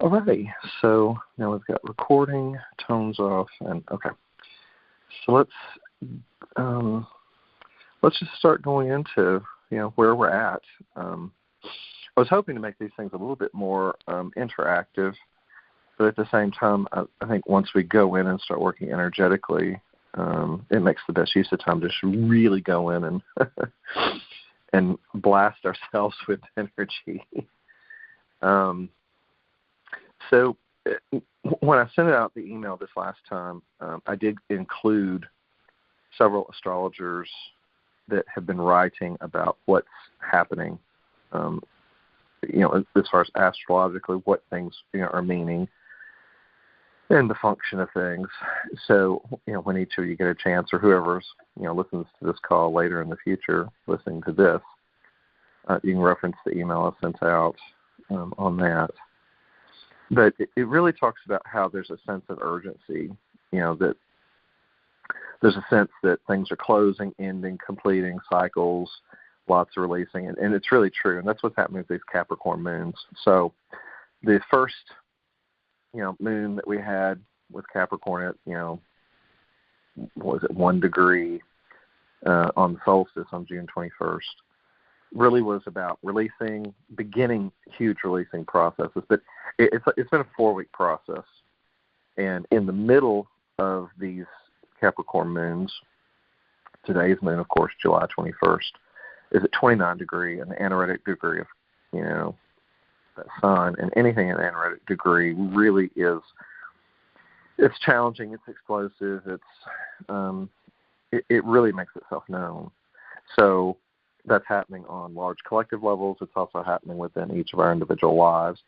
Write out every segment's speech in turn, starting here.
Alrighty, so now we've got recording, tones off, and okay. So let's just start going into where we're at. I was hoping to make these things a little bit more interactive, but at the same time, I think once we go in and start working energetically, it makes the best use of time to just really go in and and blast ourselves with energy. So when I sent out the email this last time, I did include several astrologers that have been writing about what's happening, as far as astrologically, what things are meaning and the function of things. So, when each of you get a chance, or whoever's listens to this call later in the future, listening to this, you can reference the email I sent out on that. But it really talks about how there's a sense of urgency, that there's a sense that things are closing, ending, completing cycles, lots of releasing, and it's really true, and that's what's happening with these Capricorn moons. So the first, moon that we had with Capricorn at, what was it, 1 degree on the solstice on June 21st, really was about beginning huge releasing processes. But it's been a 4-week process. And in the middle of these Capricorn moons, today's moon, of course, July 21st, is at 29 degree, an anaretic degree of, that sign. And anything in an anaretic degree really it's challenging, it's explosive, it really makes itself known. So that's happening on large collective levels. It's also happening within each of our individual lives.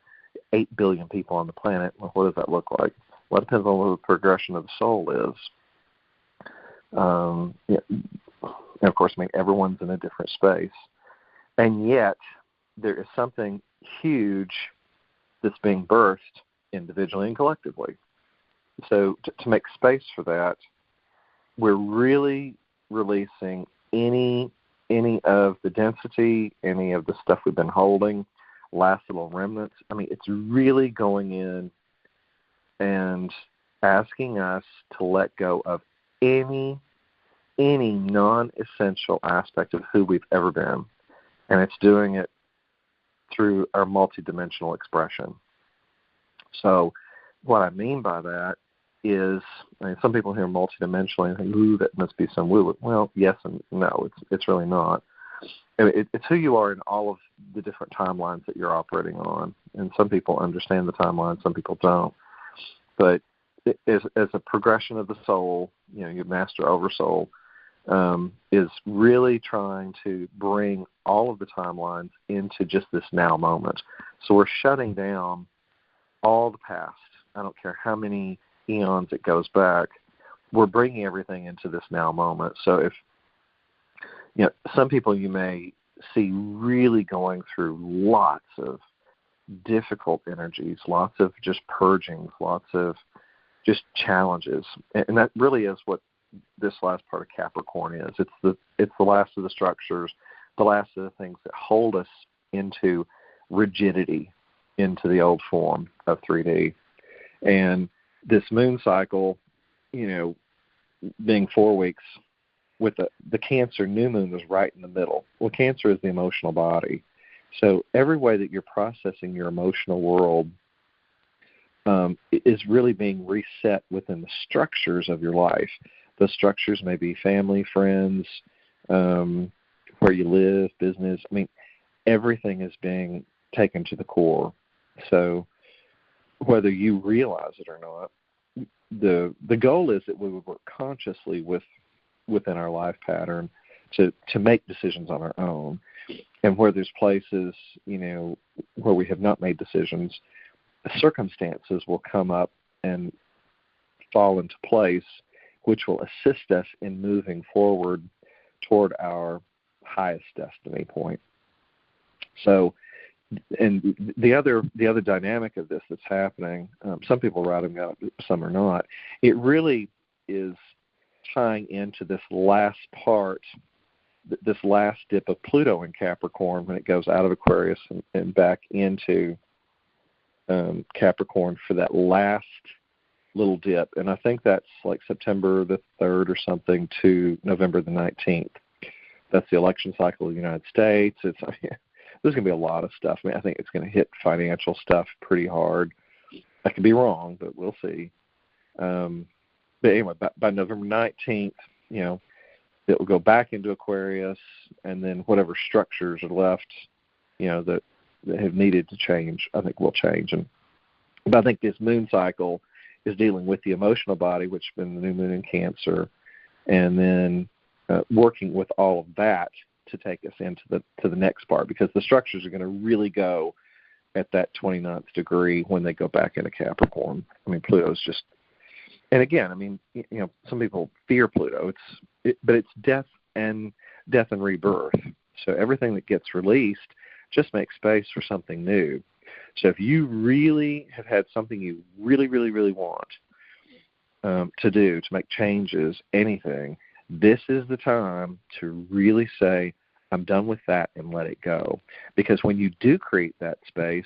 8 billion people on the planet. Well, what does that look like? Well, it depends on what the progression of the soul is. And of course, everyone's in a different space. And yet, there is something huge that's being birthed individually and collectively. So to make space for that, we're really releasing any of the density, any of the stuff we've been holding, last little remnants. It's really going in and asking us to let go of any non-essential aspect of who we've ever been. And it's doing it through our multidimensional expression. So what I mean by that is, some people hear multidimensionally and think, ooh, that must be some woo. Well, yes and no, it's really not. It's who you are in all of the different timelines that you're operating on. And some people understand the timeline, some people don't. But as a progression of the soul, your master oversoul, is really trying to bring all of the timelines into just this now moment. So we're shutting down all the past. I don't care how many eons it goes back. We're bringing everything into this now moment. So if, some people you may see really going through lots of difficult energies, lots of just purgings, lots of just challenges. And that really is what this last part of Capricorn is. It's the last of the structures, the last of the things that hold us into rigidity, into the old form of 3D. And this moon cycle, being 4 weeks, with the Cancer new moon was right in the middle. Well, Cancer is the emotional body. So every way that you're processing your emotional world is really being reset within the structures of your life. Those structures may be family, friends, where you live, business. Everything is being taken to the core. So whether you realize it or not, the goal is that we would work consciously within our life pattern to make decisions on our own. And where there's places, where we have not made decisions, circumstances will come up and fall into place, which will assist us in moving forward toward our highest destiny point. So, and the other dynamic of this that's happening, some people write them out, some are not. It really is tying into this last part, this last dip of Pluto in Capricorn when it goes out of Aquarius and back into Capricorn for that last little dip, and I think that's like September the 3rd or something to November the 19th. That's the election cycle of the United States. There's going to be a lot of stuff. I think it's going to hit financial stuff pretty hard. I could be wrong, but we'll see. But anyway, by November 19th, it will go back into Aquarius, and then whatever structures are left, that have needed to change, I think will change. But I think this moon cycle is dealing with the emotional body, which has been the new moon in Cancer, and then working with all of that to take us into the next part, because the structures are going to really go at that 29th degree when they go back into Capricorn. Pluto's just, and again, some people fear Pluto. But it's death and rebirth. So everything that gets released just makes space for something new. So if you really have had something you really, really, really want to do, to make changes, anything, this is the time to really say, I'm done with that, and let it go. Because when you do create that space,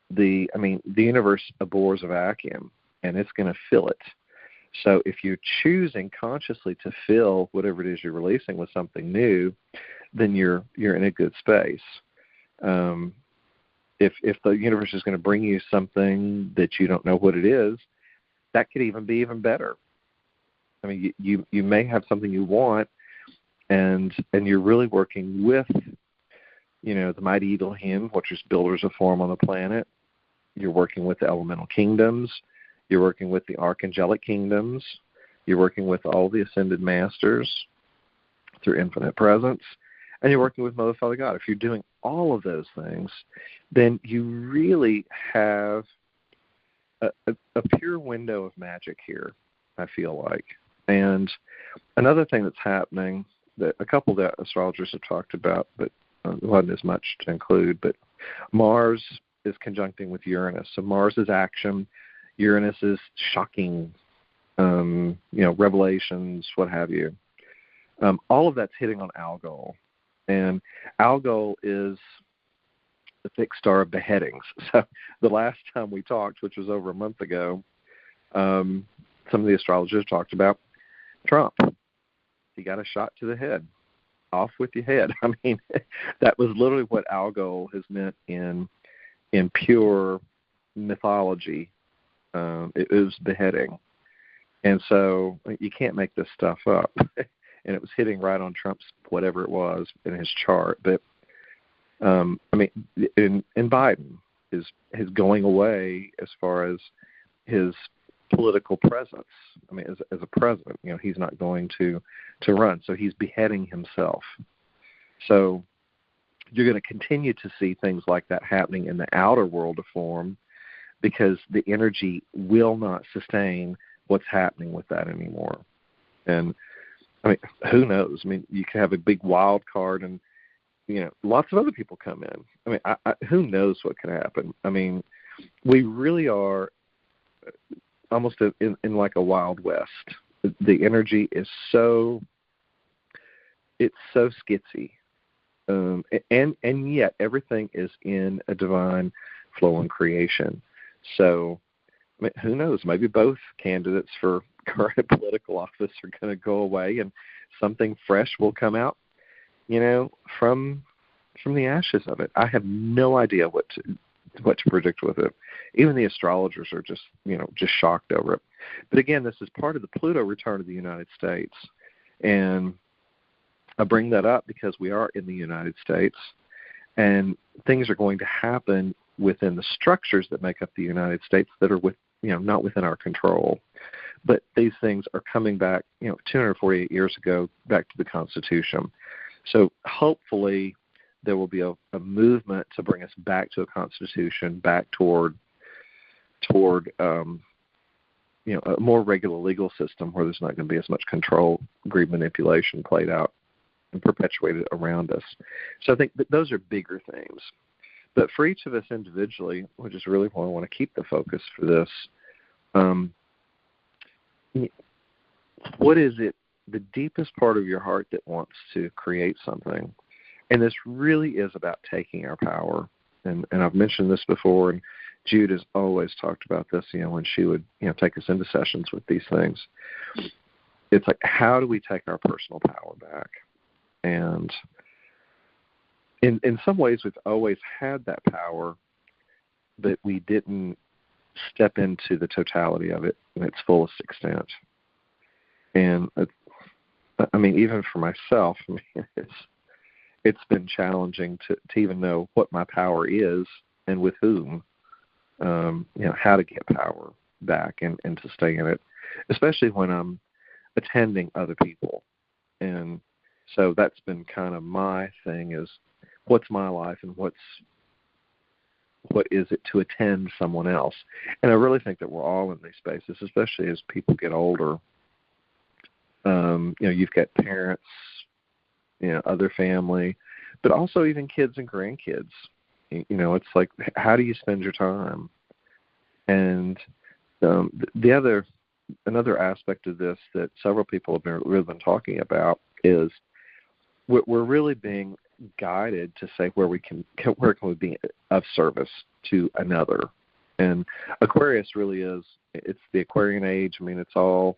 the universe abhors a vacuum, and it's going to fill it. So if you're choosing consciously to fill whatever it is you're releasing with something new, then you're in a good space. If the universe is going to bring you something that you don't know what it is, that could even be even better. You may have something you want, and you're really working with, the mighty Elohim, which is builders of form on the planet. You're working with the elemental kingdoms. You're working with the archangelic kingdoms. You're working with all the ascended masters through infinite presence. And you're working with Mother, Father, God. If you're doing all of those things, then you really have a pure window of magic here, I feel like. And another thing that's happening that a couple of the astrologers have talked about, but wasn't as much to include, but Mars is conjuncting with Uranus. So Mars is action. Uranus is shocking, revelations, what have you. All of that's hitting on Algol. And Algol is the fixed star of beheadings. So the last time we talked, which was over a month ago, some of the astrologers talked about Trump. He got a shot to the head. Off with your head. That was literally what Algol has meant in pure mythology. It was beheading. And so you can't make this stuff up. And it was hitting right on Trump's whatever it was in his chart. But, and Biden is going away as far as his political presence. As a president, he's not going to run. So he's beheading himself. So you're going to continue to see things like that happening in the outer world of form, because the energy will not sustain what's happening with that anymore. And who knows? You could have a big wild card, and lots of other people come in. Who knows what could happen? We really are almost in like a Wild West. The energy is so skitsy, and yet everything is in a divine flow and creation. So, who knows? Maybe both candidates for current political office are going to go away, and something fresh will come out, from the ashes of it. I have no idea what to predict with it. Even the astrologers are just shocked over it. But again, this is part of the Pluto return to the United States, and I bring that up because we are in the United States, and things are going to happen within the structures that make up the United States that are not within our control. But these things are coming back, 248 years ago, back to the Constitution. So hopefully there will be a movement to bring us back to a Constitution, back toward a more regular legal system where there's not going to be as much control, greed, manipulation played out and perpetuated around us. So I think that those are bigger themes. But for each of us individually, which is really why I want to keep the focus for this, what is it, the deepest part of your heart that wants to create something? And this really is about taking our power. And I've mentioned this before, and Jude has always talked about this, when she would, take us into sessions with these things. It's like, how do we take our personal power back? And in some ways, we've always had that power, but we didn't step into the totality of it in its fullest extent. And even for myself, it's been challenging to even know what my power is and with whom, how to get power back and to stay in it, especially when I'm attending other people. And so that's been kind of my thing, is what's my life and what is it to attend someone else. And I really think that we're all in these spaces, especially as people get older. You've got parents, other family, but also even kids and grandkids. It's like, how do you spend your time? And another aspect of this that several people have really been talking about is we're really being guided to say where can we be of service to another. And Aquarius really is, it's the Aquarian age. It's all,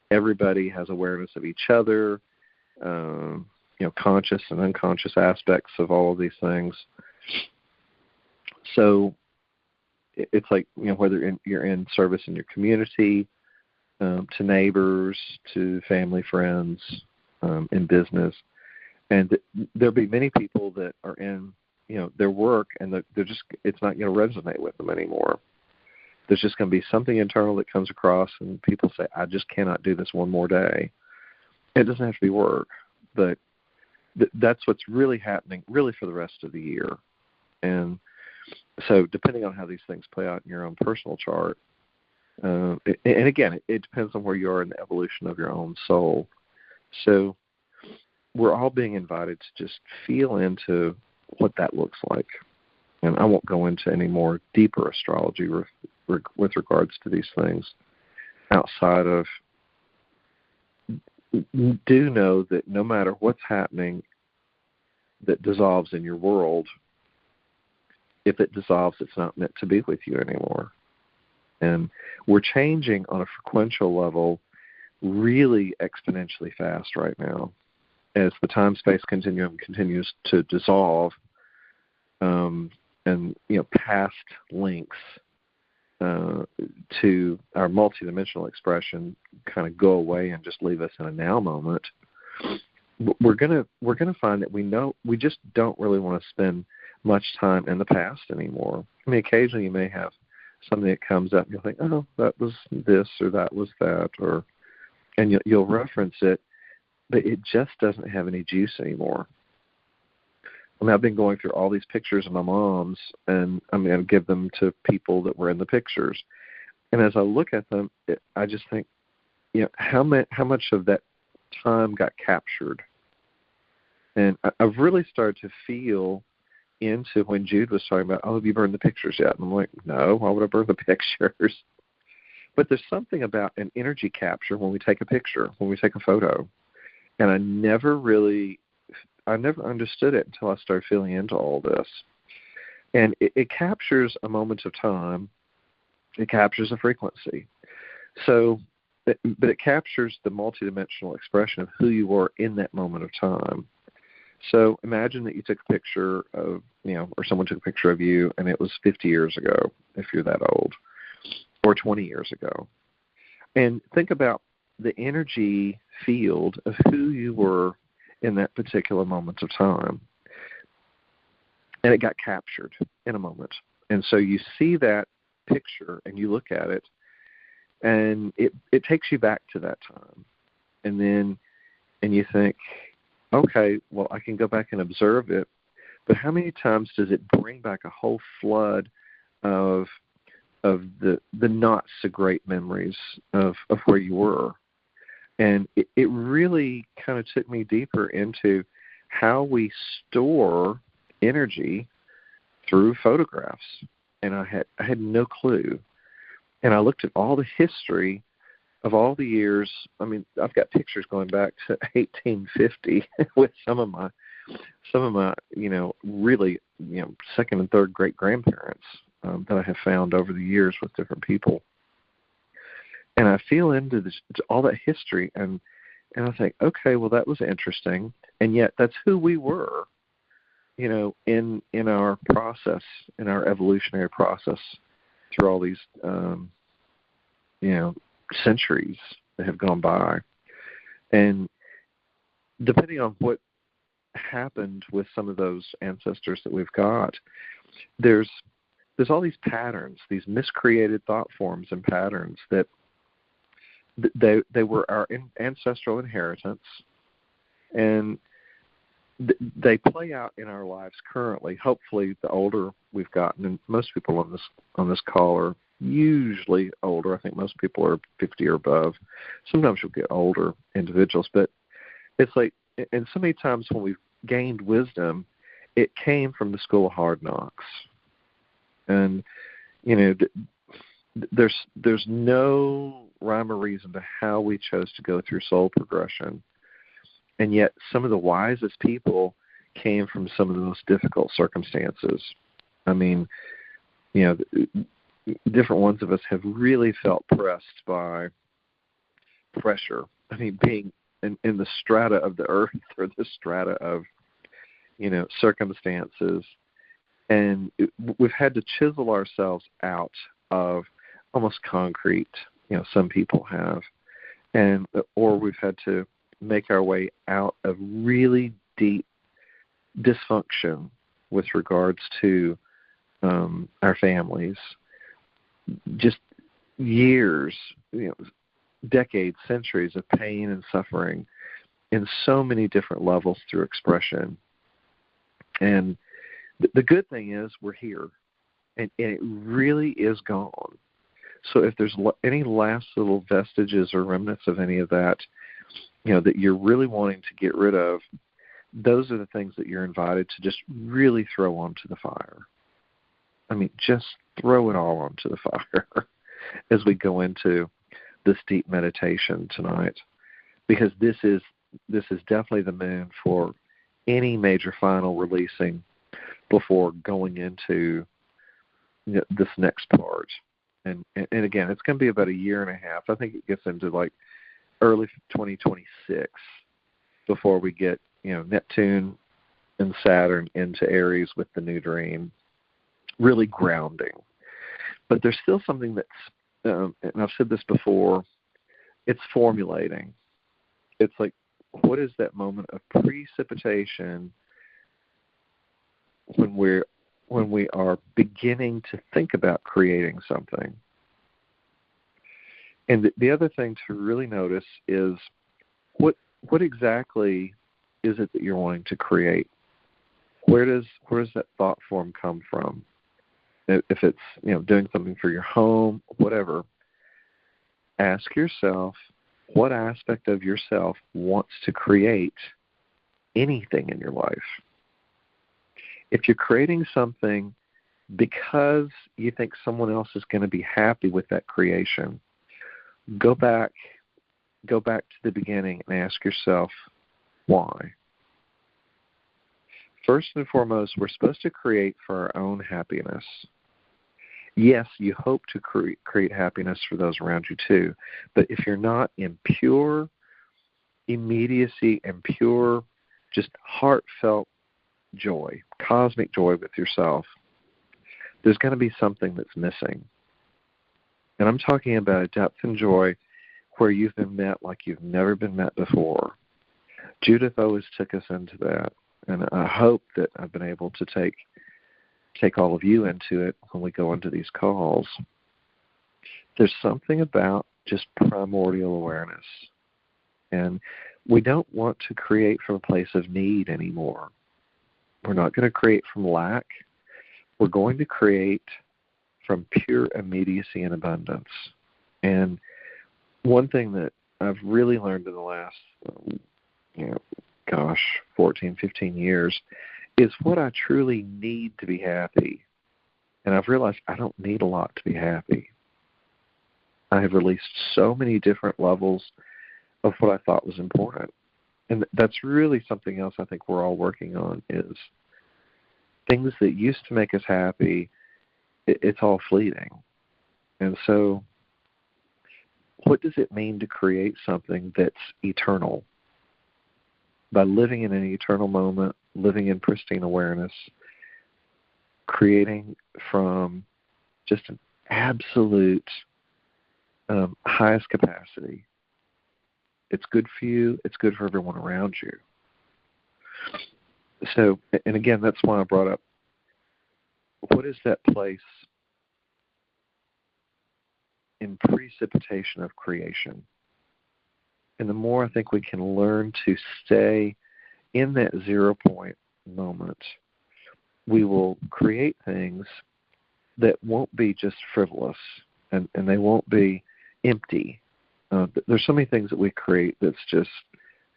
everybody has awareness of each other, conscious and unconscious aspects of all of these things. So it's like, whether you're in service in your community, to neighbors, to family, friends, in business. And there'll be many people that are in, their work, and it's not going to resonate with them anymore. There's just going to be something internal that comes across, and people say, I just cannot do this one more day. It doesn't have to be work, but that's what's really happening, really, for the rest of the year. And so depending on how these things play out in your own personal chart, and again, it depends on where you are in the evolution of your own soul. So we're all being invited to just feel into what that looks like. And I won't go into any more deeper astrology with regards to these things outside of, do know that no matter what's happening that dissolves in your world, if it dissolves, it's not meant to be with you anymore. And we're changing on a frequential level really exponentially fast right now as the time-space continuum continues to dissolve, and past links to our multidimensional expression kind of go away and just leave us in a now moment. We're gonna find that we just don't really want to spend much time in the past anymore. Occasionally you may have something that comes up and you'll think, oh, that was this or that was that, and you'll reference it, but it just doesn't have any juice anymore. I've been going through all these pictures of my mom's, and I'm going to give them to people that were in the pictures. And as I look at them, I just think, how much of that time got captured? And I've really started to feel into when Jude was talking about, have you burned the pictures yet? And I'm like, no, why would I burn the pictures? But there's something about an energy capture when we take a picture, when we take a photo. And I never understood it until I started feeling into all this. And it captures a moment of time. It captures a frequency. But it captures the multidimensional expression of who you were in that moment of time. So imagine that you took a picture of, or someone took a picture of you, and it was 50 years ago, if you're that old, or 20 years ago. And think about the energy field of who you were in that particular moment of time. And it got captured in a moment. And so you see that picture and you look at it, and it takes you back to that time. And you think, okay, well, I can go back and observe it, but how many times does it bring back a whole flood of the not so great memories of where you were? And it really kind of took me deeper into how we store energy through photographs. And I had no clue. And I looked at all the history of all the years. I've got pictures going back to 1850 with some of my really, second and third great grandparents. that I have found over the years with different people. And I feel into this, all that history, and I think, okay, well, that was interesting, and yet that's who we were, in our process, in our evolutionary process, through all these, centuries that have gone by. And depending on what happened with some of those ancestors that we've got, there's all these patterns, these miscreated thought forms and patterns that they were our ancestral inheritance, and they play out in our lives currently. Hopefully, the older we've gotten, and most people on this call are usually older. I think most people are 50 or above. Sometimes you'll get older individuals, but it's like, and so many times when we've gained wisdom, it came from the school of hard knocks. And, there's no rhyme or reason to how we chose to go through soul progression. And yet some of the wisest people came from some of the most difficult circumstances. I mean, different ones of us have really felt pressed by pressure. I mean, being in the strata of the earth, or the strata of, circumstances. And we've had to chisel ourselves out of almost concrete, some people have, or we've had to make our way out of really deep dysfunction with regards to our families. Just years, decades, centuries of pain and suffering in so many different levels through expression. And the good thing is we're here, and it really is gone. So if there's any last little vestiges or remnants of any of that, that you're really wanting to get rid of, those are the things that you're invited to just really throw onto the fire. I mean, just throw it all onto the fire as we go into this deep meditation tonight, because this is definitely the moon for any major final releasing before going into this next part. And again, it's going to be about 1.5 years. I think it gets into like early 2026 before we get, Neptune and Saturn into Aries with the new dream, really grounding. But there's still something that's, and I've said this before, it's formulating. It's like, what is that moment of precipitation when we are beginning to think about creating something? And the other thing to really notice is what exactly is it that you're wanting to create? Where does that thought form come from? If it's, doing something for your home, whatever, ask yourself, what aspect of yourself wants to create anything in your life? If you're creating something because you think someone else is going to be happy with that creation, go back to the beginning and ask yourself, why? First and foremost, we're supposed to create for our own happiness. Yes, you hope to create happiness for those around you too, but if you're not in pure immediacy and pure, just heartfelt joy, cosmic joy with yourself, there's going to be something that's missing. And I'm talking about a depth and joy where you've been met like you've never been met before. Judith always took us into that, and I hope that I've been able to take all of you into it when we go into these calls. There's something about just primordial awareness. And we don't want to create from a place of need anymore. We're not going to create from lack. We're going to create from pure immediacy and abundance. And one thing that I've really learned in the last, 14, 15 years is what I truly need to be happy. And I've realized I don't need a lot to be happy. I have released so many different levels of what I thought was important. And that's really something else I think we're all working on, is things that used to make us happy it's all fleeting. And so what does it mean to create something that's eternal? By living in an eternal moment, living in pristine awareness, creating from just an absolute highest capacity. It's good for you. It's good for everyone around you. So, and again, that's why I brought up, what is that place in precipitation of creation? And the more I think we can learn to stay in that 0 point moment, we will create things that won't be just frivolous, and they won't be empty. There's so many things that we create that's just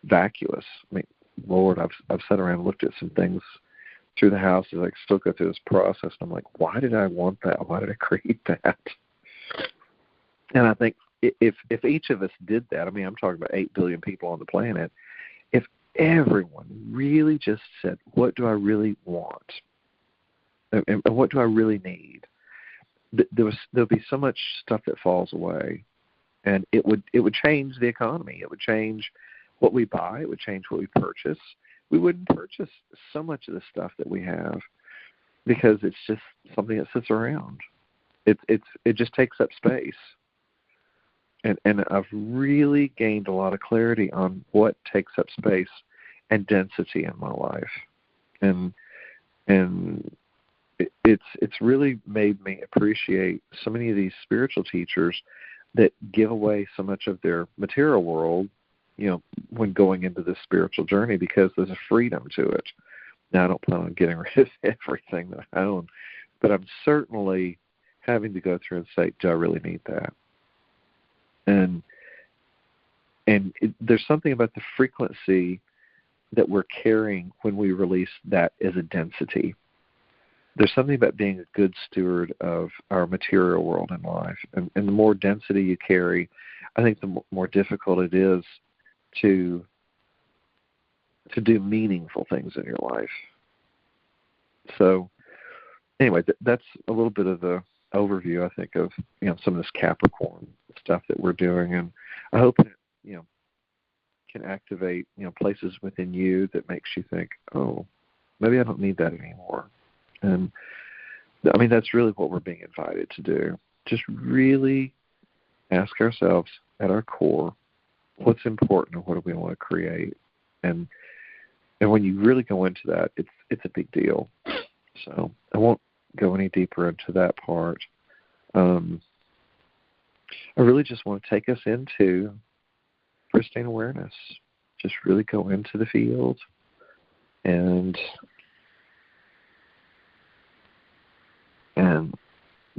vacuous. I mean, Lord, I've sat around and looked at some things through the house as I still go through this process, and I'm like, why did I want that? Why did I create that? And I think if each of us did that, I mean, I'm talking about 8 billion people on the planet, if everyone really just said, what do I really want? And what do I really need? There'll be so much stuff that falls away, and it would change the economy. It would change what we buy. It would change what we purchase. We wouldn't purchase so much of the stuff that we have because it's just something that sits around. It just takes up space. And I've really gained a lot of clarity on what takes up space and density in my life, and it's really made me appreciate so many of these spiritual teachers that give away so much of their material world, when going into this spiritual journey, because there's a freedom to it. Now, I don't plan on getting rid of everything that I own, but I'm certainly having to go through and say, do I really need that? And there's something about the frequency that we're carrying when we release that as a density. There's something about being a good steward of our material world in life. And the more density you carry, I think the more difficult it is to do meaningful things in your life. So anyway, that's a little bit of the overview, I think, of some of this Capricorn stuff that we're doing, and I hope it can activate places within you that makes you think, oh, maybe I don't need that anymore. And I mean, that's really what we're being invited to do. Just really ask ourselves at our core, what's important and what do we want to create? And when you really go into that, it's a big deal. So I won't go any deeper into that part. I really just want to take us into pristine awareness. Just really go into the field and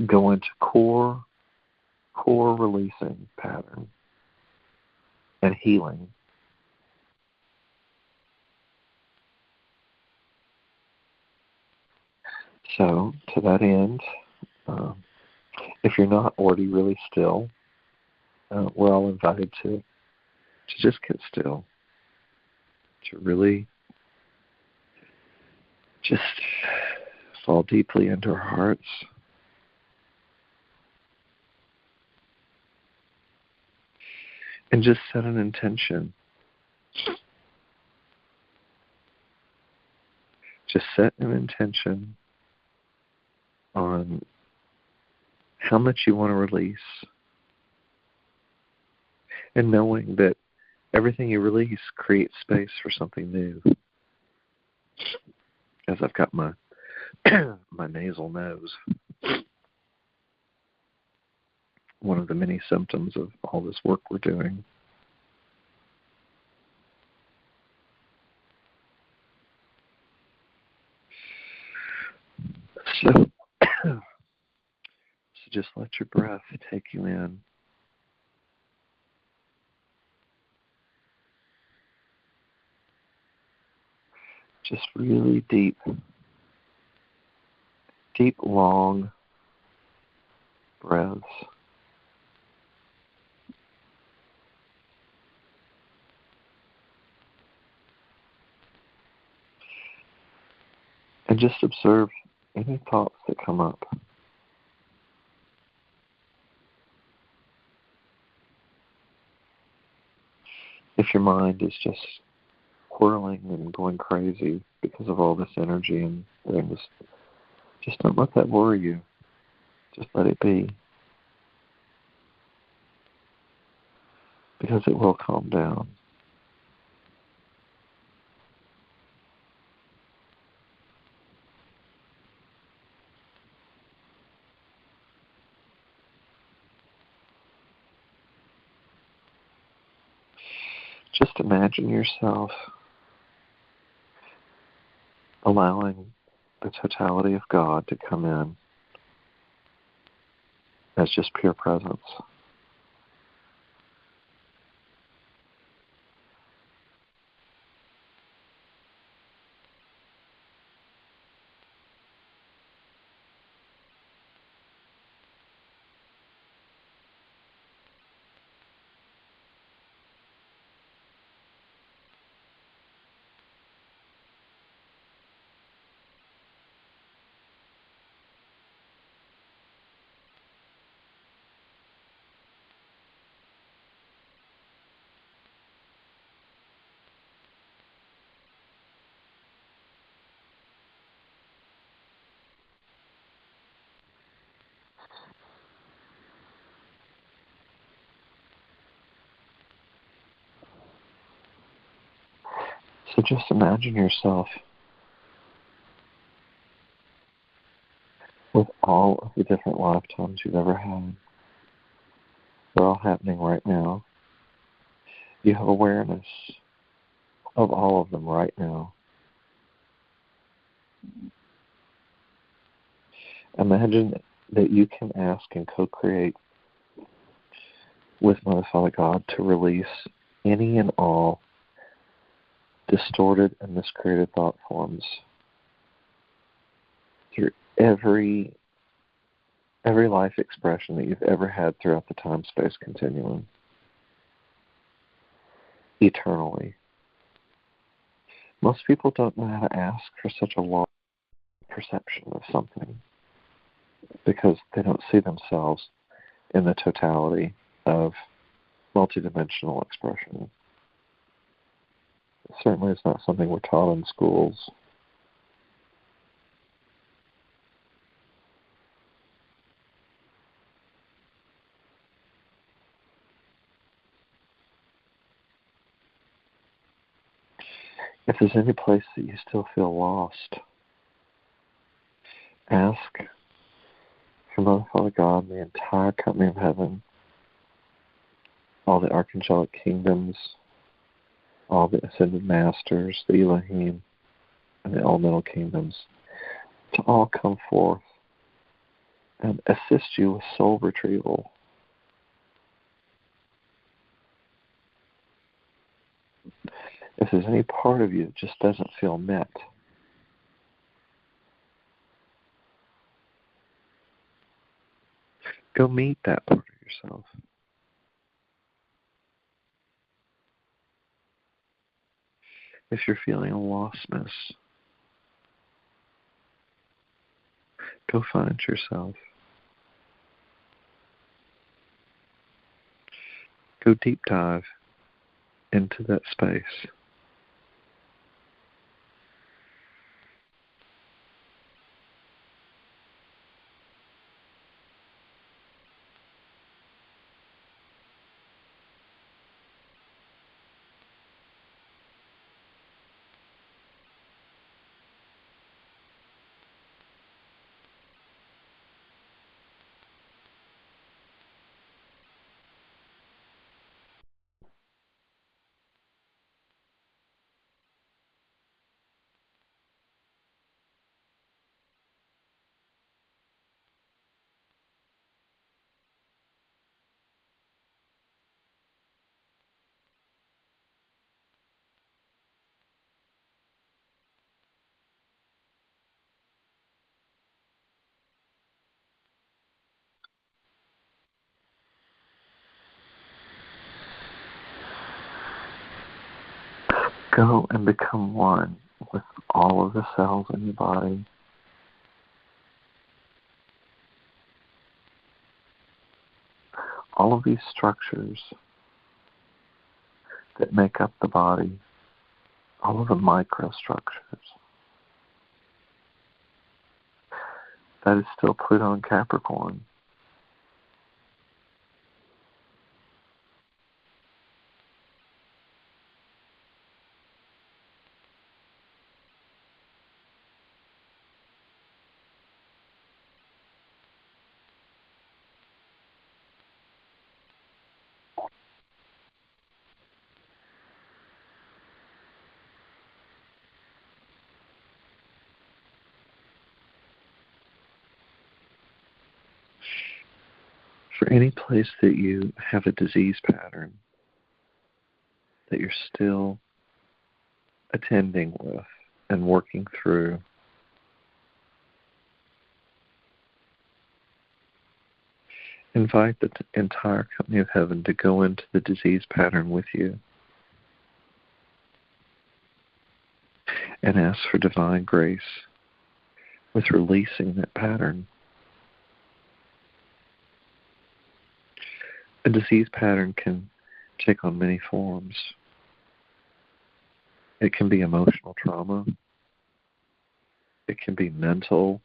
go into core releasing pattern and healing. So to that end, if you're not already really still, we're all invited to just get still, to really just fall deeply into our hearts. And just set an intention. Just set an intention on how much you want to release. And knowing that everything you release creates space for something new. As I've got my my nasal nose. One of the many symptoms of all this work we're doing. So just let your breath take you in. Just really deep, long breaths. And just observe any thoughts that come up. if your mind is just whirling and going crazy because of all this energy and things, just don't let that worry you. Just let it be. Because it will calm down. Just imagine yourself allowing the totality of God to come in as just pure presence. So just imagine yourself with all of the different lifetimes you've ever had. They're all happening right now. You have awareness of all of them right now. Imagine that you can ask and co-create with Mother Father God to release any and all distorted and miscreated thought forms through every life expression that you've ever had throughout the time-space continuum, eternally. Most people don't know how to ask for such a long perception of something because they don't see themselves in the totality of multidimensional expression. Certainly it's not something we're taught in schools. If there's any place that you still feel lost, ask for Mother Father God and the entire company of heaven, all the archangelic kingdoms, all the ascended masters, the Elohim, and the elemental kingdoms, to all come forth and assist you with soul retrieval. If there's any part of you that just doesn't feel met, go meet that part of yourself. If you're feeling a lostness, go find yourself. Go deep dive into that space. Go and become one with all of the cells in your body. All of these structures that make up the body, all of the microstructures. That is still Pluto and Capricorn. For any place that you have a disease pattern that you're still attending with and working through, invite the entire company of heaven to go into the disease pattern with you and ask for divine grace with releasing that pattern. A disease pattern can take on many forms. It can be emotional trauma. It can be mental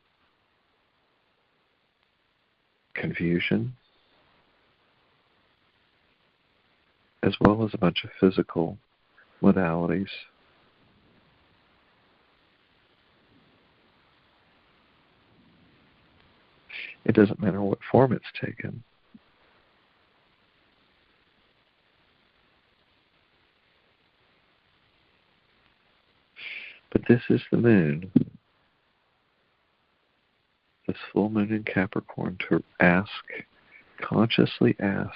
confusion, as well as a bunch of physical modalities. It doesn't matter what form it's taken. But this is the moon, this full moon in Capricorn, to ask, consciously ask,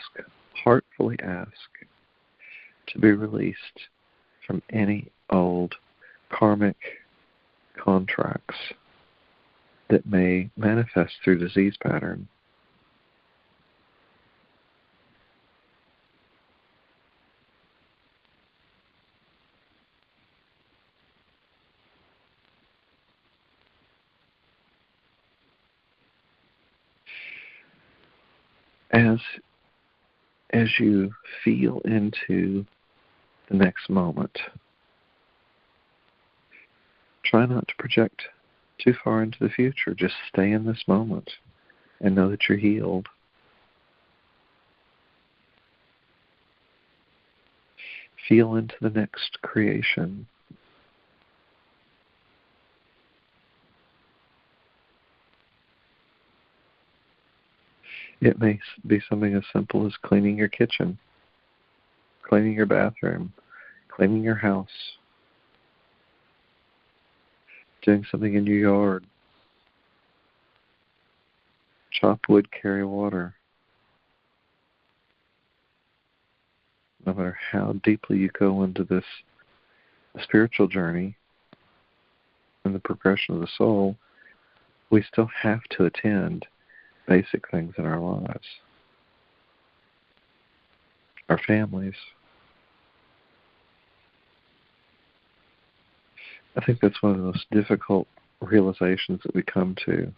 heartfully ask, to be released from any old karmic contracts that may manifest through disease pattern. As you feel into the next moment, try not to project too far into the future. Just stay in this moment and know that you're healed. Feel into the next creation. It may be something as simple as cleaning your kitchen, cleaning your bathroom, cleaning your house, doing something in your yard, chop wood, carry water. No matter how deeply you go into this spiritual journey and the progression of the soul, we still have to attend basic things in our lives, our families. I think that's one of the most difficult realizations that we come to.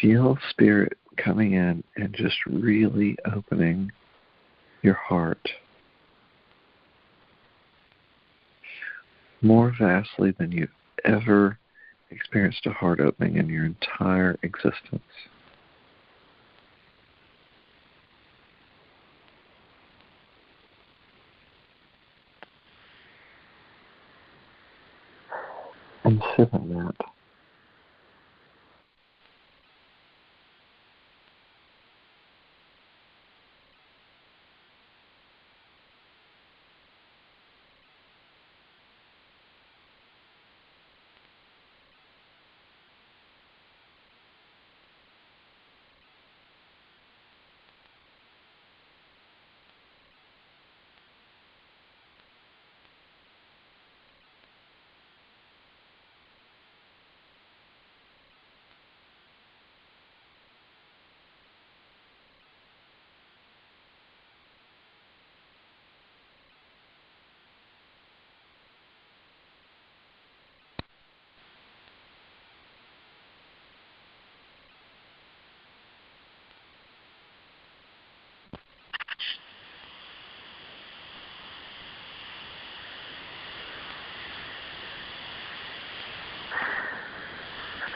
Feel spirit coming in and just really opening your heart more vastly than you've ever experienced a heart opening in your entire existence. And sit in that.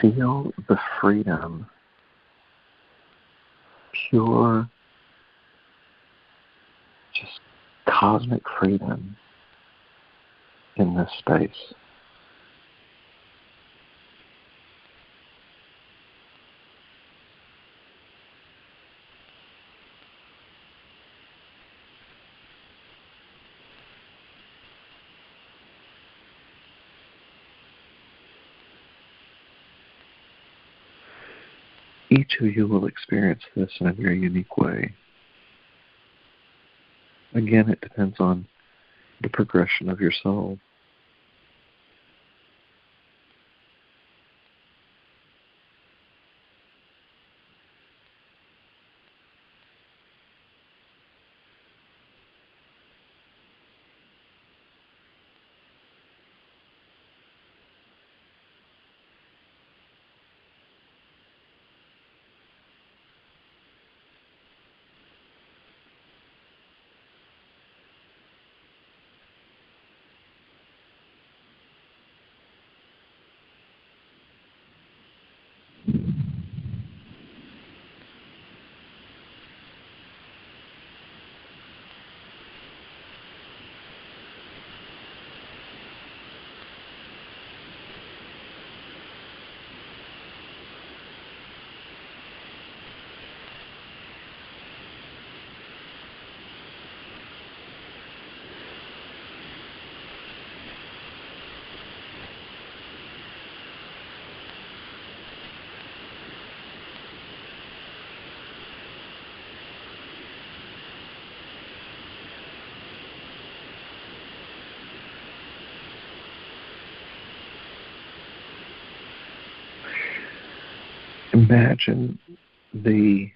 Feel the freedom, pure, just cosmic freedom in this space. Each of you will experience this in a very unique way. Again, it depends on the progression of your soul. Imagine the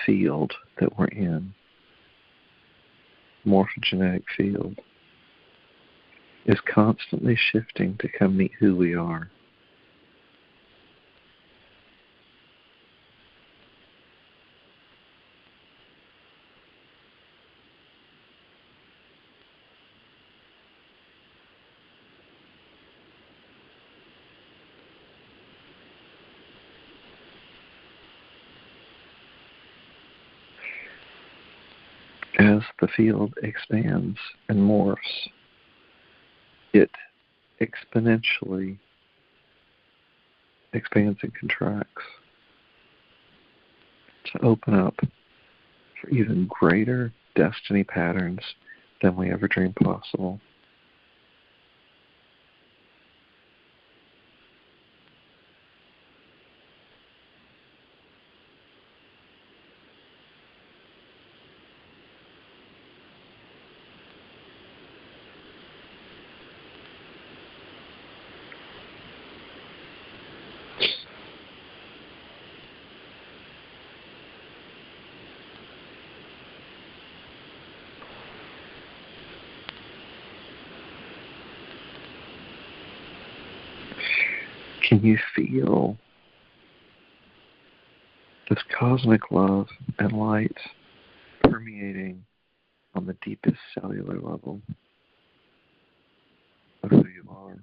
field that we're in, morphogenetic field, is constantly shifting to come meet who we are. As the field expands and morphs, it exponentially expands and contracts to open up for even greater destiny patterns than we ever dreamed possible. Can you feel this cosmic love and light permeating on the deepest cellular level of who you are?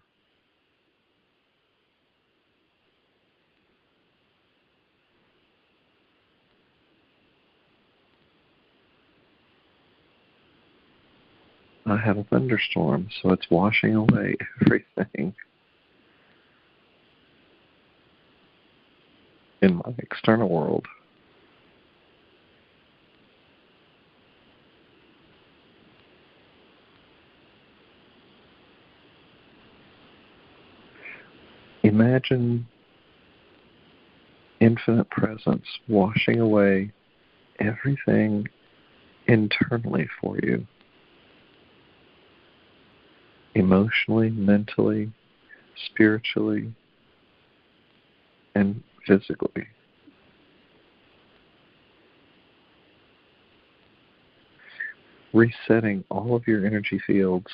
I have a thunderstorm, so it's washing away everything in my external world. Imagine infinite presence washing away everything internally for you, emotionally, mentally, spiritually, and physically. Resetting all of your energy fields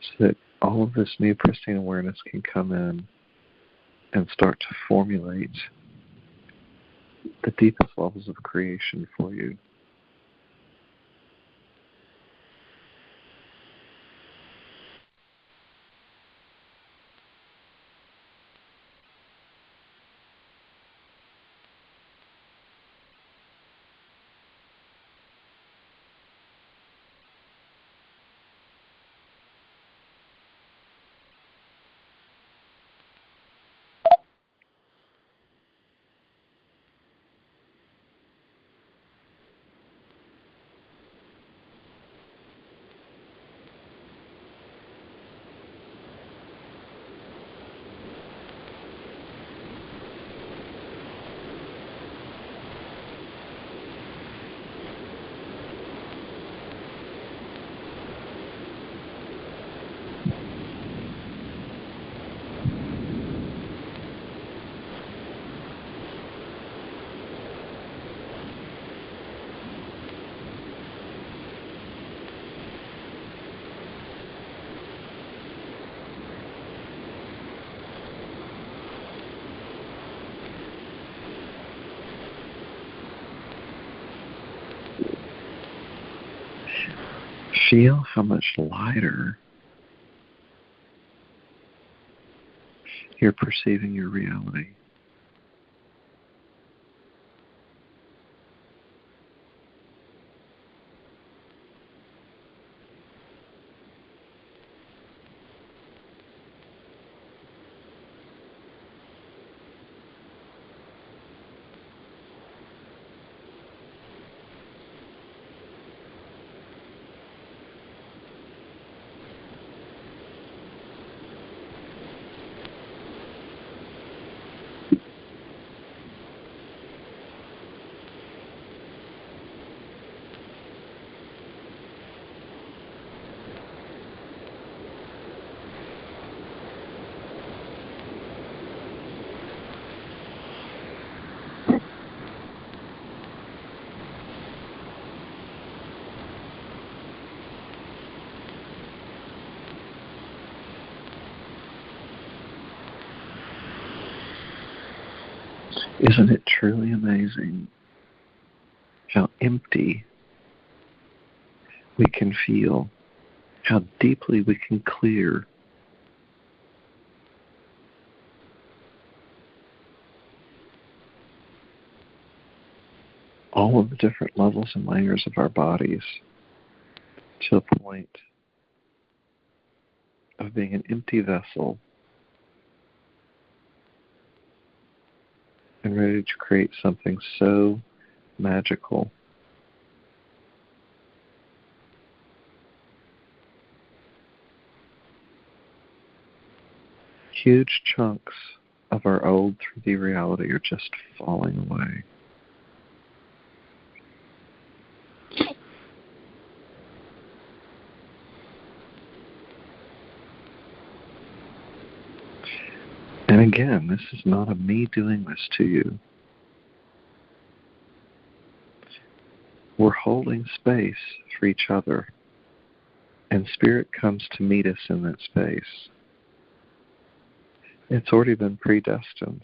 so that all of this new pristine awareness can come in and start to formulate the deepest levels of creation for you. Feel how much lighter you're perceiving your reality. Isn't it truly amazing how empty we can feel, how deeply we can clear all of the different levels and layers of our bodies to a point of being an empty vessel and ready to create something so magical. Huge chunks of our old 3D reality are just falling away. And again, this is not a me doing this to you. We're holding space for each other, and Spirit comes to meet us in that space. It's already been predestined.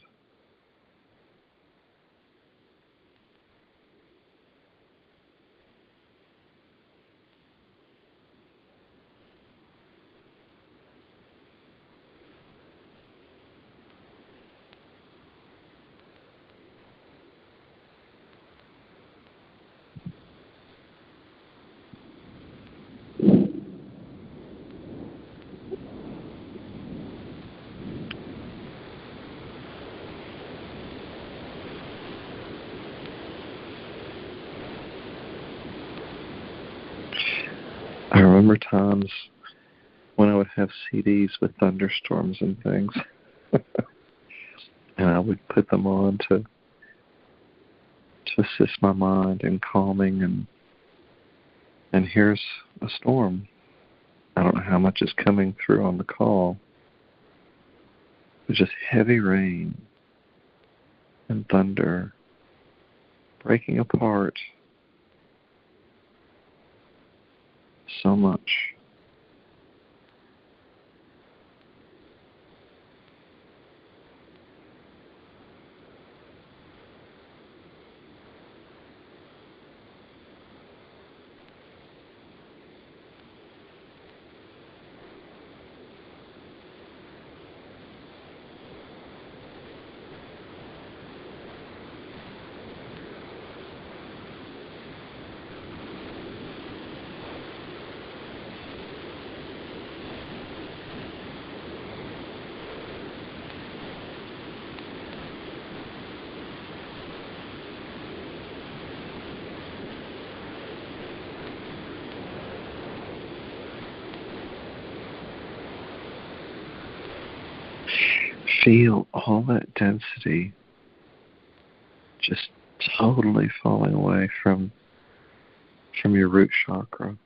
I remember times when I would have CDs with thunderstorms and things, and I would put them on to assist my mind in calming, and here's a storm. I don't know how much is coming through on the call. It was just heavy rain and thunder breaking apart so much. Feel all that density just totally falling away from your root chakra.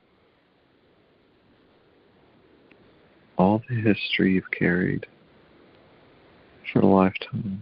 All the history you've carried for lifetimes.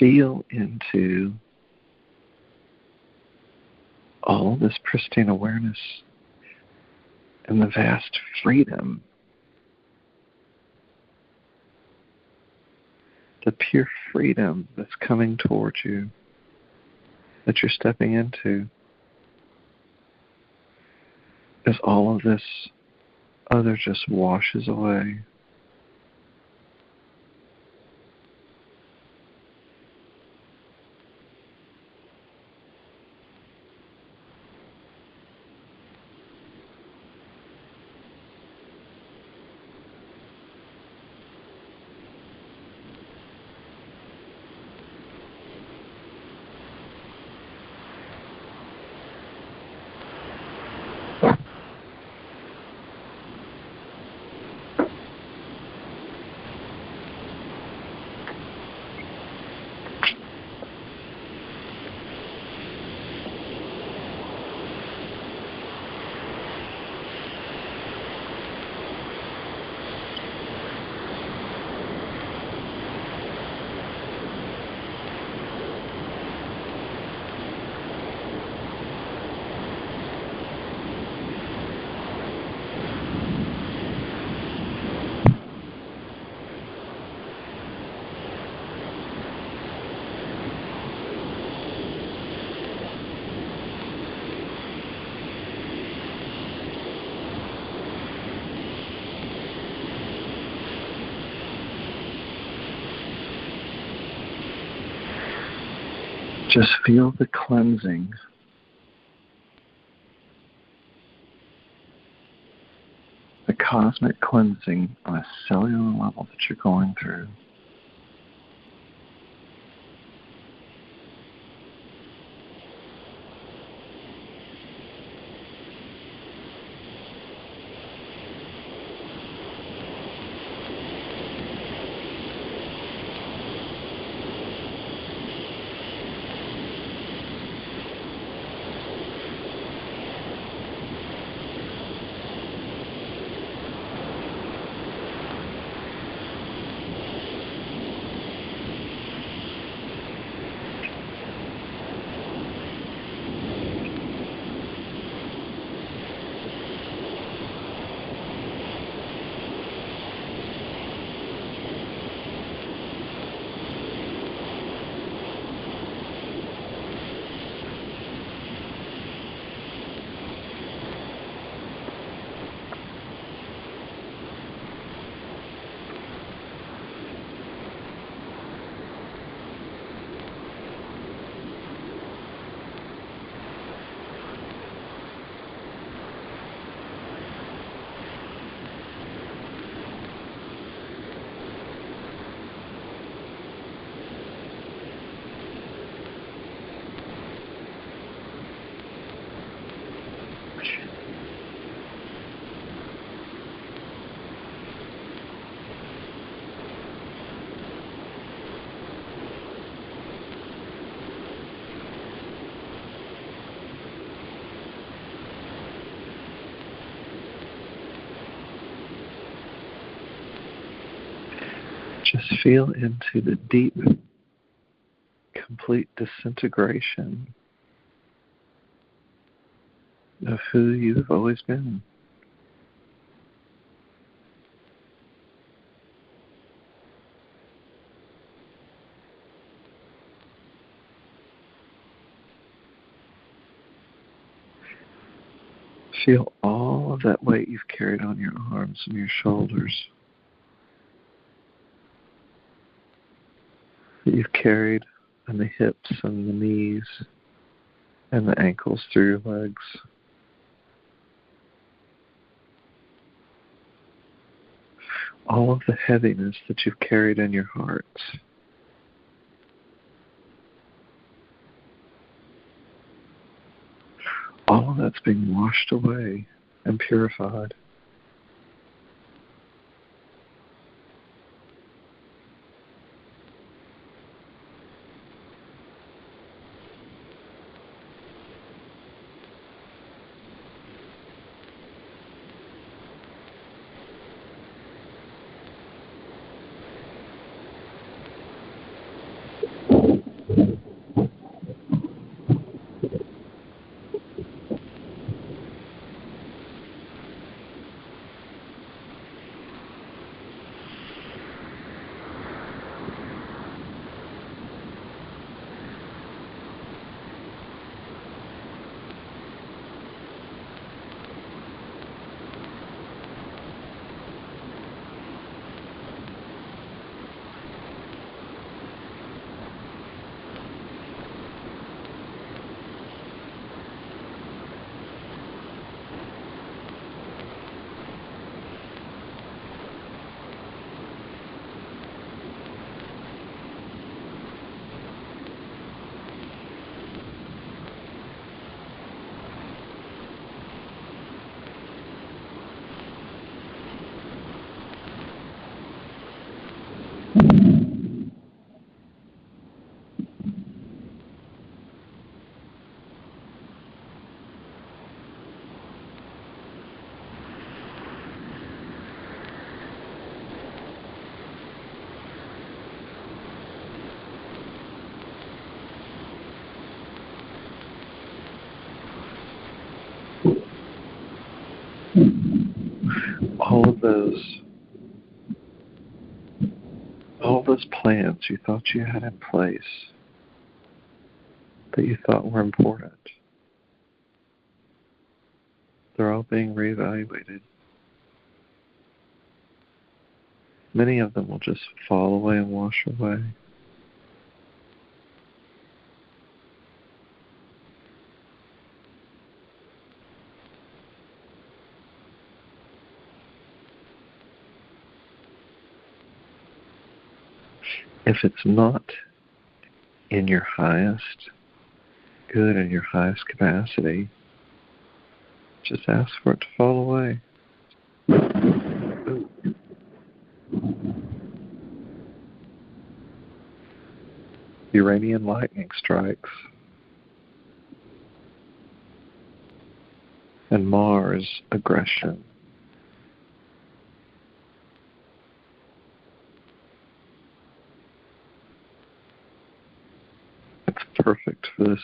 feel into all this pristine awareness and the vast freedom, the pure freedom that's coming towards you, that you're stepping into, as all of this other just washes away. Just feel the cleansing, the cosmic cleansing on a cellular level that you're going through. Just feel into the deep, complete disintegration of who you've always been. Feel all of that weight you've carried on your arms and your shoulders, that you've carried on the hips and the knees and the ankles through your legs. All of the heaviness that you've carried in your heart. All of that's being washed away and purified. those plans you thought you had in place that you thought were important, they're all being reevaluated. Many of them will just fall away and wash away. If it's not in your highest good and your highest capacity, just ask for it to fall away. Ooh. Uranian lightning strikes. And Mars aggression. It's perfect for this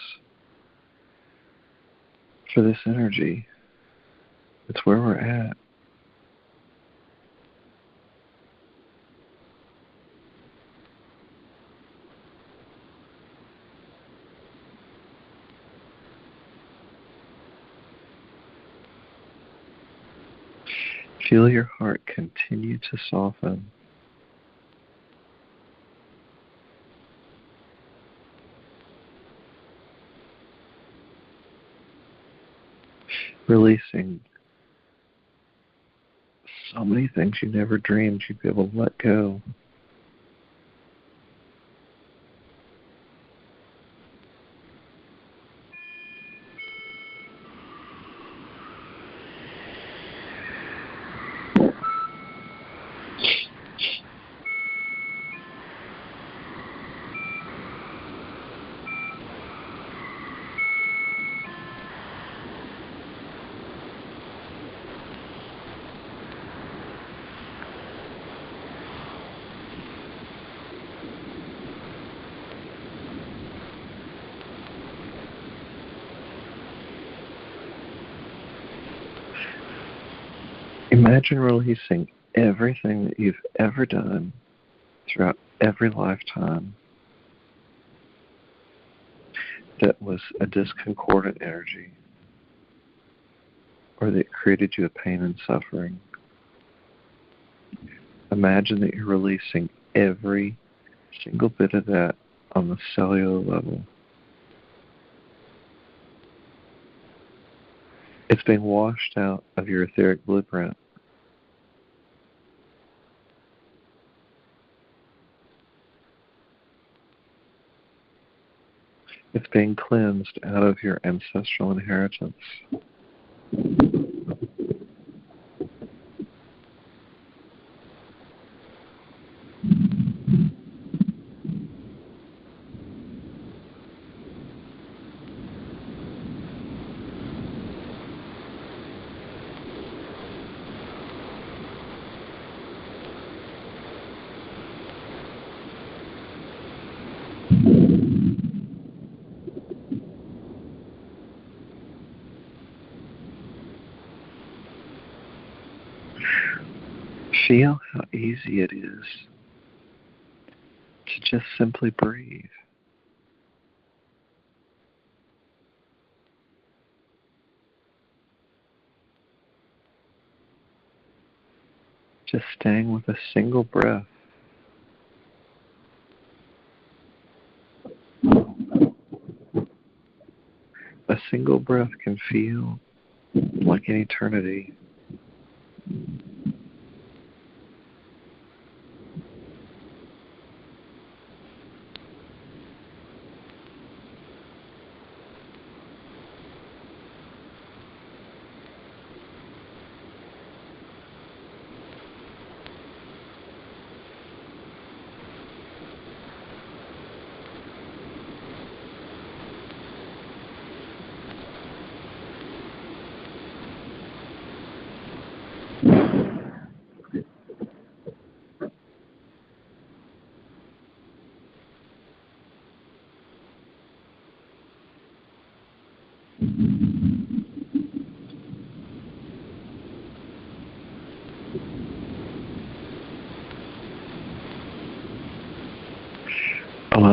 energy. It's where we're at. Feel your heart continue to soften. Releasing so many things you never dreamed you'd be able to let go. Imagine releasing everything that you've ever done throughout every lifetime that was a discordant energy or that created you a pain and suffering. Imagine that you're releasing every single bit of that on the cellular level. It's being washed out of your etheric blueprint. It's being cleansed out of your ancestral inheritance. Feel how easy it is to just simply breathe. Just staying with a single breath. A single breath can feel like an eternity.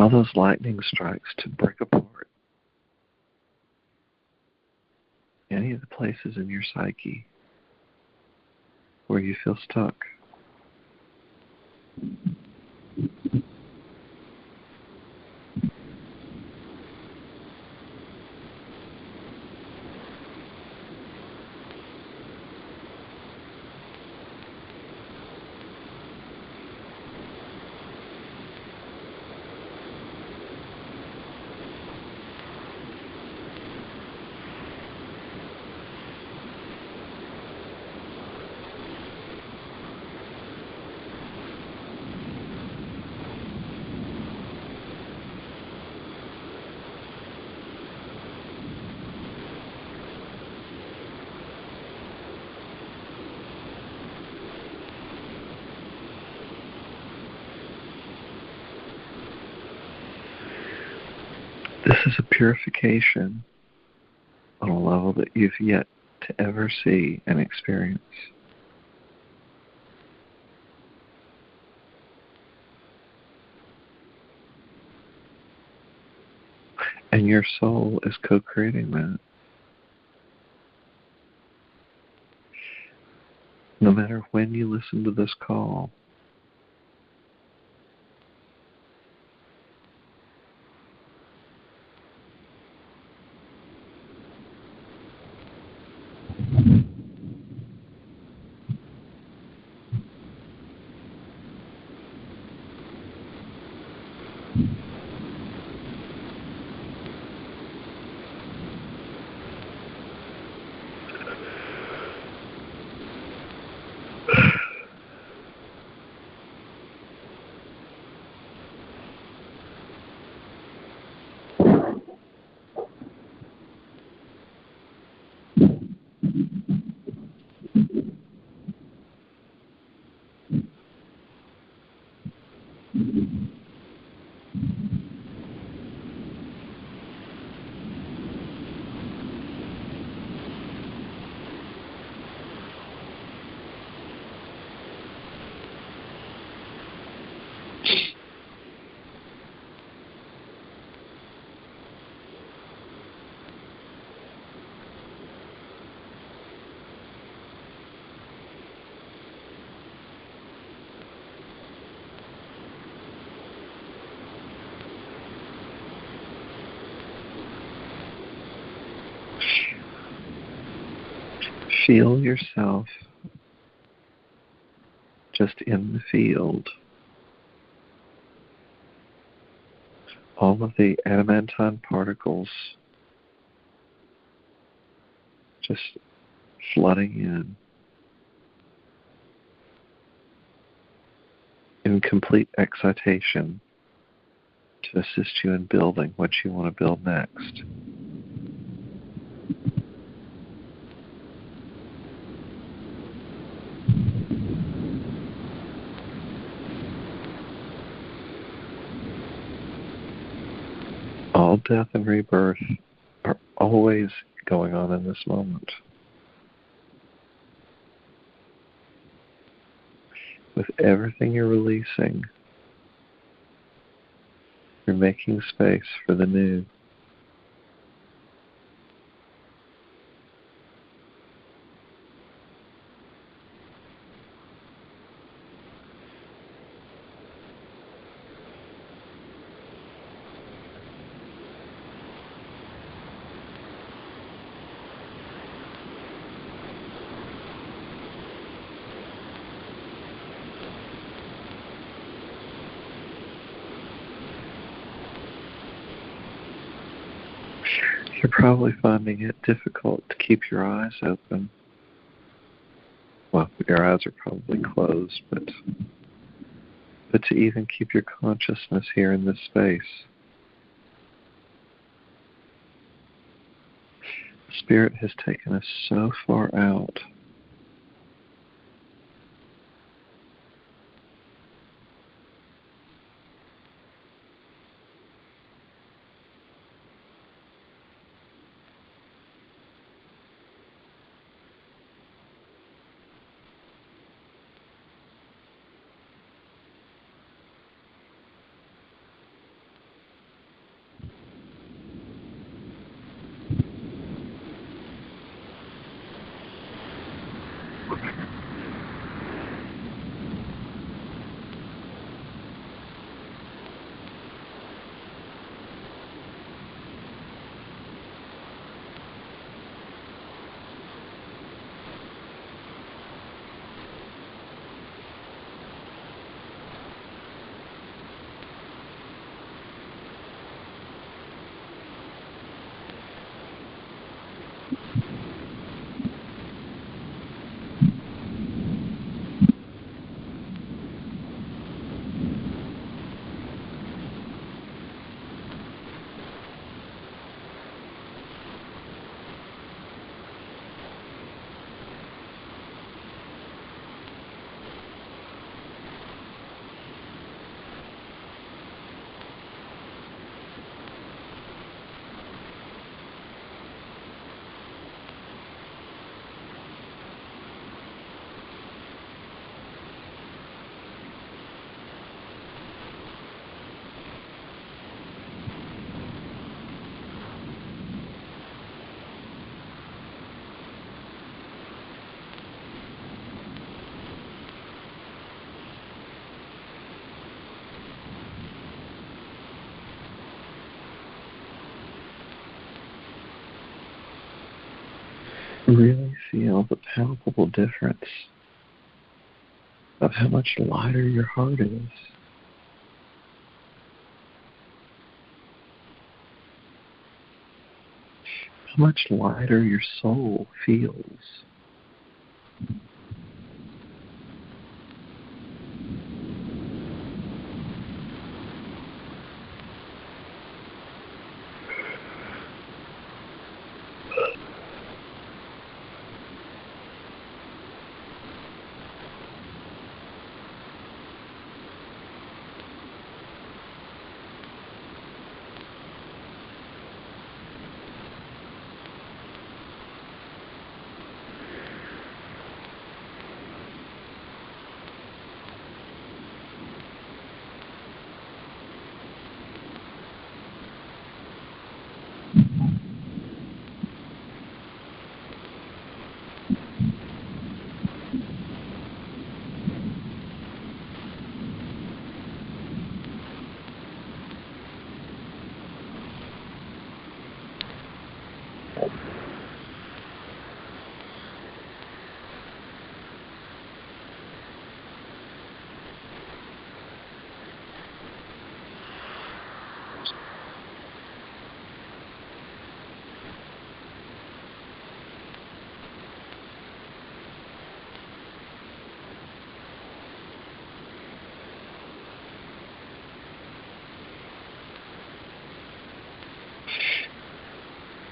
allow those lightning strikes to break apart any of the places in your psyche where you feel stuck. This is a purification on a level that you've yet to ever see and experience. And your soul is co-creating that. No matter when you listen to this call, feel yourself just in the field. All of the adamantine particles just flooding in complete excitation to assist you in building what you want to build next. All death and rebirth are always going on in this moment. With everything you're releasing, you're making space for the new. You're probably finding it difficult to keep your eyes open. Well, your eyes are probably closed, but to even keep your consciousness here in this space. Spirit has taken us so far out. really feel the palpable difference of how much lighter your heart is. How much lighter your soul feels.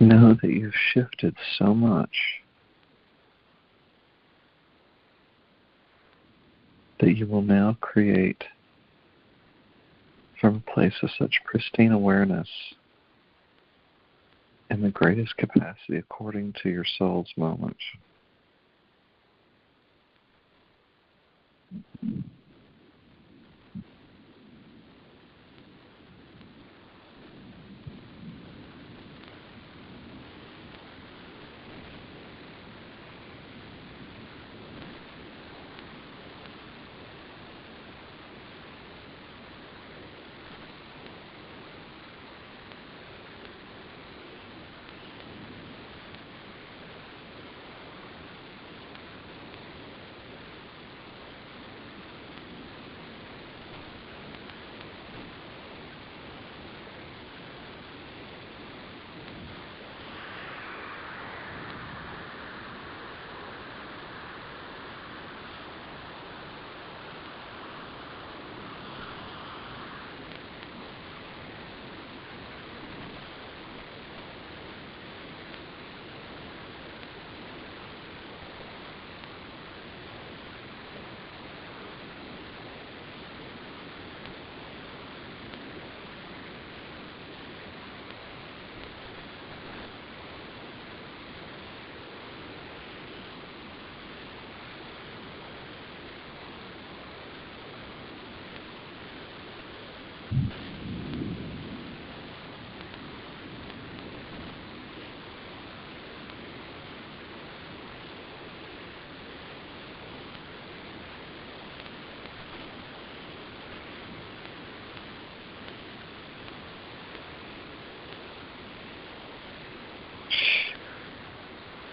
Know that you've shifted so much that you will now create from a place of such pristine awareness in the greatest capacity according to your soul's moment.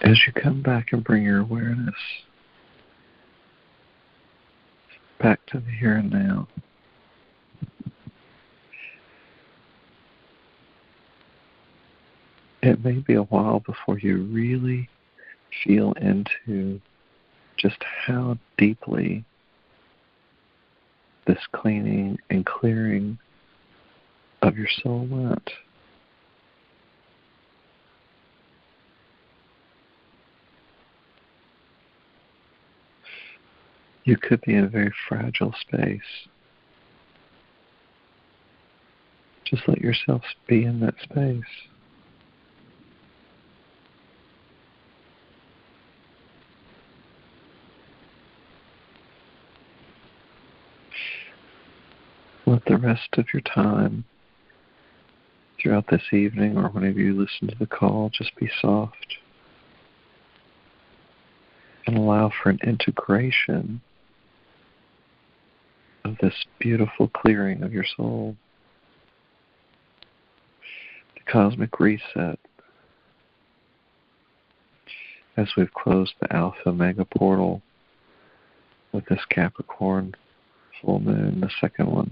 As you come back and bring your awareness back to the here and now, it may be a while before you really feel into just how deeply this cleaning and clearing of your soul went. You could be in a very fragile space. Just let yourself be in that space. Let the rest of your time throughout this evening or whenever you listen to the call just be soft and allow for an integration of this beautiful clearing of your soul, the cosmic reset, as we've closed the Alpha Mega Portal with this Capricorn full moon, the second one.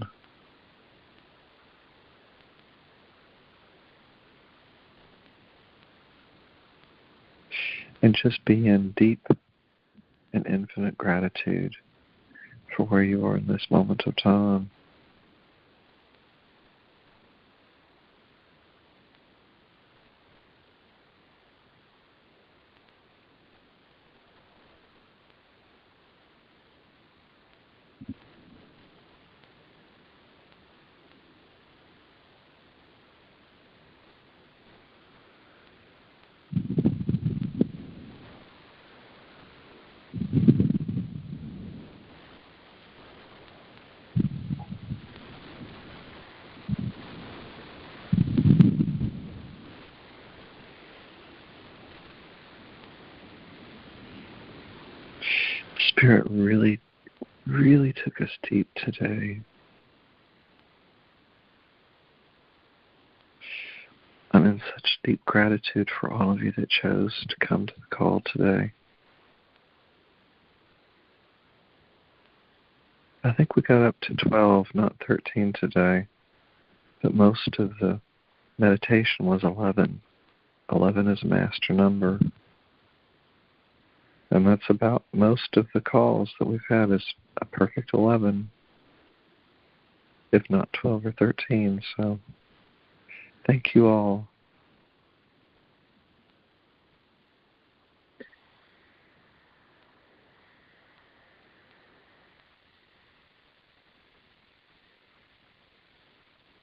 And just be in deep and infinite gratitude for where you are in this moment of time. Spirit really took us deep today. I'm in such deep gratitude for all of you that chose to come to the call today. I think we got up to 12, not 13 today, but most of the meditation was 11. 11 is a master number. And that's about most of the calls that we've had is a perfect 11, if not 12 or 13. So thank you all.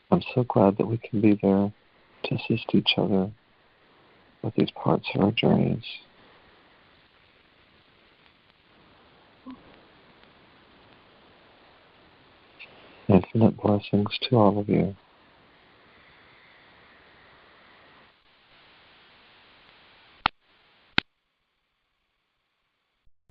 I'm so glad that we can be there to assist each other with these parts of our journeys. Infinite blessings to all of you.